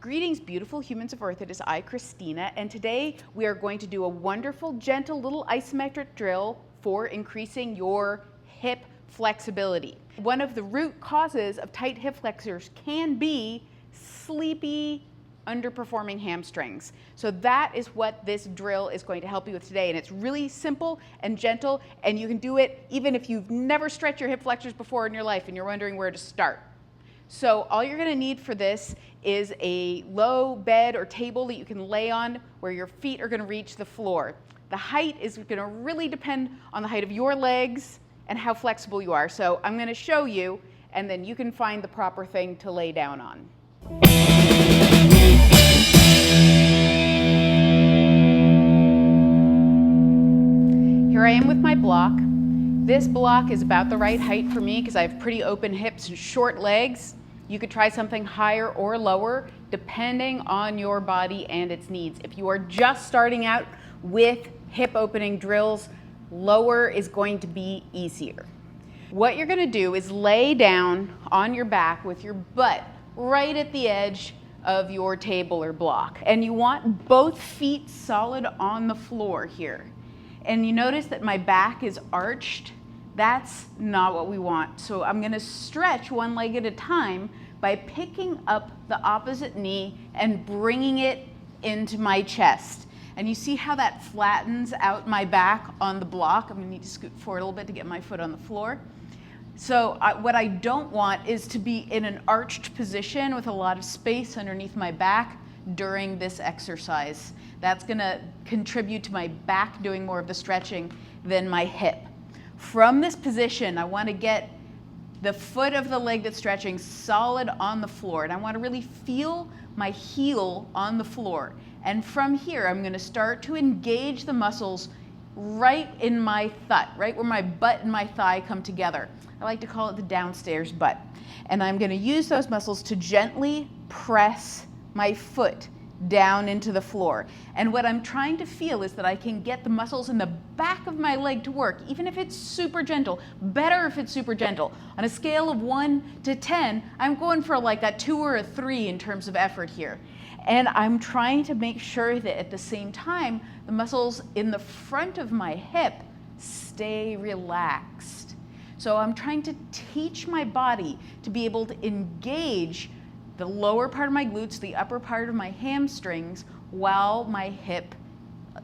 Greetings, beautiful humans of Earth. It is I, Christina, and today we are going to do a wonderful, gentle little isometric drill for increasing your hip flexibility. One of the root causes of tight hip flexors can be sleepy, underperforming hamstrings. So that is what this drill is going to help you with today, and it's really simple and gentle, and you can do it even if you've never stretched your hip flexors before in your life and you're wondering where to start. So all you're going to need for this is a low bed or table that you can lay on where your feet are going to reach the floor. The height is going to really depend on the height of your legs and how flexible you are. So I'm going to show you, and then you can find the proper thing to lay down on. Here I am with my block. This block is about the right height for me because I have pretty open hips and short legs. You could try something higher or lower depending on your body and its needs. If you are just starting out with hip opening drills, lower is going to be easier. What you're going to do is lay down on your back with your butt right at the edge of your table or block. And you want both feet solid on the floor here. And you notice that my back is arched. That's not what we want. So I'm going to stretch one leg at a time by picking up the opposite knee and bringing it into my chest. And you see how that flattens out my back on the block? I'm going to need to scoot forward a little bit to get my foot on the floor. So what I don't want is to be in an arched position with a lot of space underneath my back during this exercise. That's going to contribute to my back doing more of the stretching than my hip. From this position, I want to get the foot of the leg that's stretching solid on the floor, and I want to really feel my heel on the floor. And from here, I'm going to start to engage the muscles right in my thigh, right where my butt and my thigh come together. I like to call it the downstairs butt. And I'm going to use those muscles to gently press my foot down into the floor. And what I'm trying to feel is that I can get the muscles in the back of my leg to work, even if it's super gentle. Better if it's super gentle. On a scale of 1 to 10, I'm going for like a 2 or a 3 in terms of effort here. And I'm trying to make sure that at the same time, the muscles in the front of my hip stay relaxed. So I'm trying to teach my body to be able to engage the lower part of my glutes, the upper part of my hamstrings, while my hip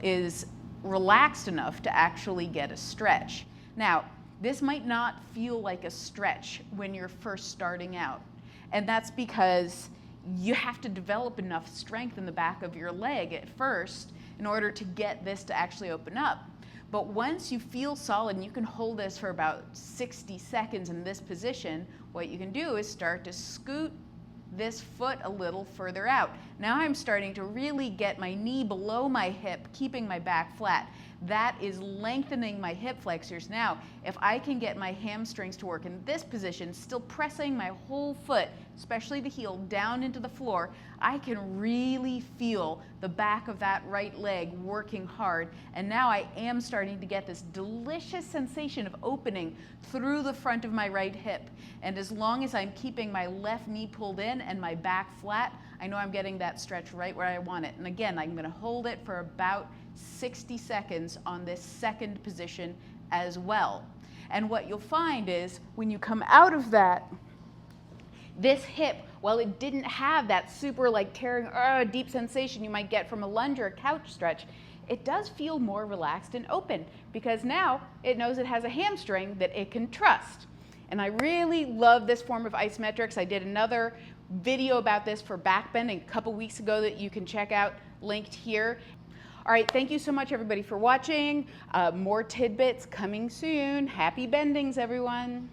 is relaxed enough to actually get a stretch. Now, this might not feel like a stretch when you're first starting out, and that's because you have to develop enough strength in the back of your leg at first in order to get this to actually open up. But once you feel solid and you can hold this for about 60 seconds in this position, what you can do is start to scoot this foot a little further out. Now I'm starting to really get my knee below my hip, keeping my back flat. That is lengthening my hip flexors. Now, if I can get my hamstrings to work in this position, still pressing my whole foot, especially the heel, down into the floor, I can really feel the back of that right leg working hard. And now I am starting to get this delicious sensation of opening through the front of my right hip. And as long as I'm keeping my left knee pulled in and my back flat, I know I'm getting that stretch right where I want it. And again, I'm going to hold it for about 60 seconds on this second position as well. And what you'll find is when you come out of that, this hip, while it didn't have that super like tearing deep sensation you might get from a lunge or a couch stretch, it does feel more relaxed and open because now it knows it has a hamstring that it can trust. And I really love this form of isometrics. I did another video about this for back bending a couple weeks ago that you can check out, linked here. All right, thank you so much everybody for watching. More tidbits coming soon. Happy bendings, everyone.